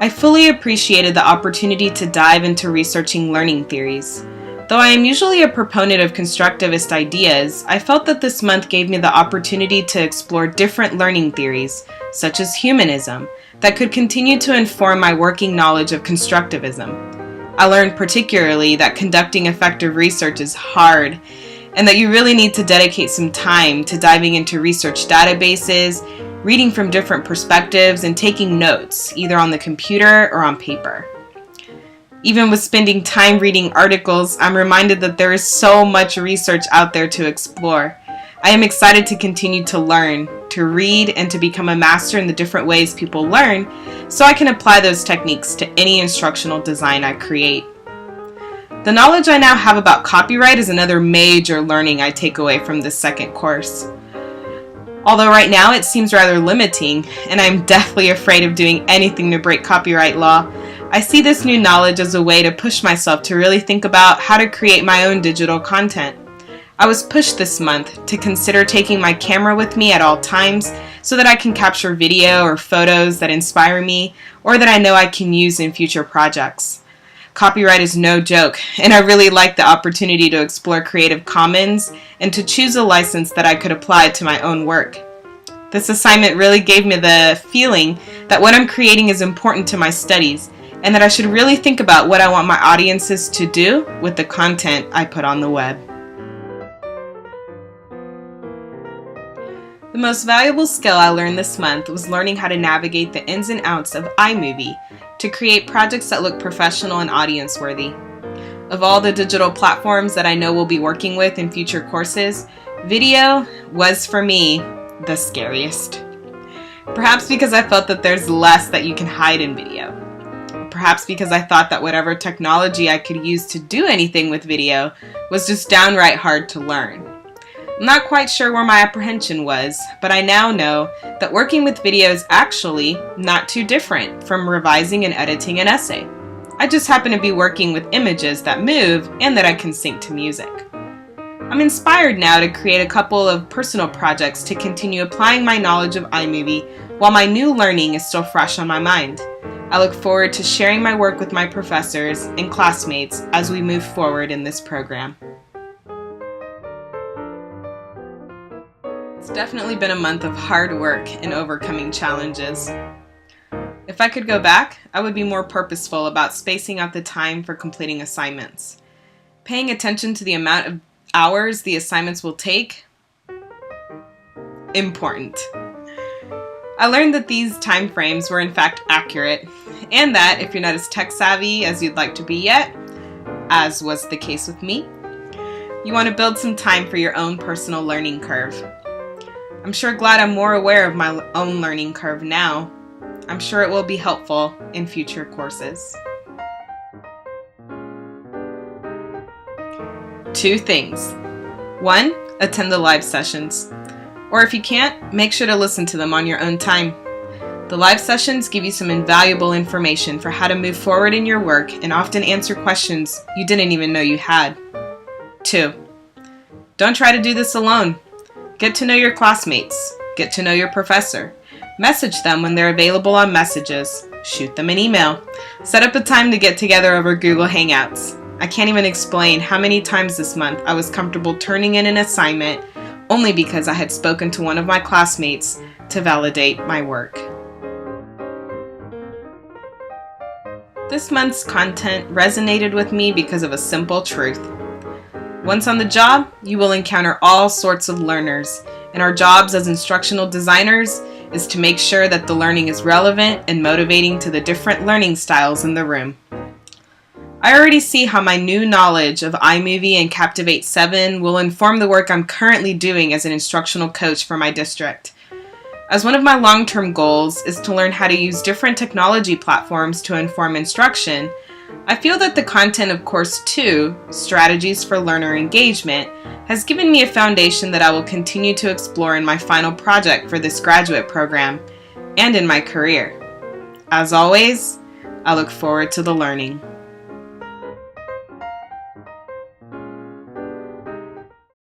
I fully appreciated the opportunity to dive into researching learning theories. Though I am usually a proponent of constructivist ideas, I felt that this month gave me the opportunity to explore different learning theories, such as humanism, that could continue to inform my working knowledge of constructivism. I learned particularly that conducting effective research is hard, and that you really need to dedicate some time to diving into research databases, reading from different perspectives, and taking notes, either on the computer or on paper. Even with spending time reading articles, I'm reminded that there is so much research out there to explore. I am excited to continue to learn, to read, and to become a master in the different ways people learn, so I can apply those techniques to any instructional design I create. The knowledge I now have about copyright is another major learning I take away from this second course. Although right now it seems rather limiting, and I'm deathly afraid of doing anything to break copyright law, I see this new knowledge as a way to push myself to really think about how to create my own digital content. I was pushed this month to consider taking my camera with me at all times so that I can capture video or photos that inspire me or that I know I can use in future projects. Copyright is no joke, and I really like the opportunity to explore Creative Commons and to choose a license that I could apply to my own work. This assignment really gave me the feeling that what I'm creating is important to my studies, and that I should really think about what I want my audiences to do with the content I put on the web. The most valuable skill I learned this month was learning how to navigate the ins and outs of iMovie to create projects that look professional and audience-worthy. Of all the digital platforms that I know we'll be working with in future courses, video was, for me, the scariest. Perhaps because I felt that there's less that you can hide in video. Perhaps because I thought that whatever technology I could use to do anything with video was just downright hard to learn. I'm not quite sure where my apprehension was, but I now know that working with video is actually not too different from revising and editing an essay. I just happen to be working with images that move and that I can sync to music. I'm inspired now to create a couple of personal projects to continue applying my knowledge of iMovie while my new learning is still fresh on my mind. I look forward to sharing my work with my professors and classmates as we move forward in this program. It's definitely been a month of hard work and overcoming challenges. If I could go back, I would be more purposeful about spacing out the time for completing assignments. Paying attention to the amount of hours the assignments will take, important. I learned that these time frames were in fact accurate, and that if you're not as tech savvy as you'd like to be yet, as was the case with me, you want to build some time for your own personal learning curve. I'm sure glad I'm more aware of my own learning curve now. I'm sure it will be helpful in future courses. 2 things. 1, attend the live sessions. Or if you can't, make sure to listen to them on your own time. The live sessions give you some invaluable information for how to move forward in your work and often answer questions you didn't even know you had. 2, don't try to do this alone. Get to know your classmates. Get to know your professor. Message them when they're available on messages. Shoot them an email. Set up a time to get together over Google Hangouts. I can't even explain how many times this month I was comfortable turning in an assignment only because I had spoken to one of my classmates to validate my work. This month's content resonated with me because of a simple truth. Once on the job, you will encounter all sorts of learners, and our jobs as instructional designers is to make sure that the learning is relevant and motivating to the different learning styles in the room. I already see how my new knowledge of iMovie and Captivate 7 will inform the work I'm currently doing as an instructional coach for my district. As one of my long-term goals is to learn how to use different technology platforms to inform instruction, I feel that the content of Course 2, Strategies for Learner Engagement, has given me a foundation that I will continue to explore in my final project for this graduate program and in my career. As always, I look forward to the learning.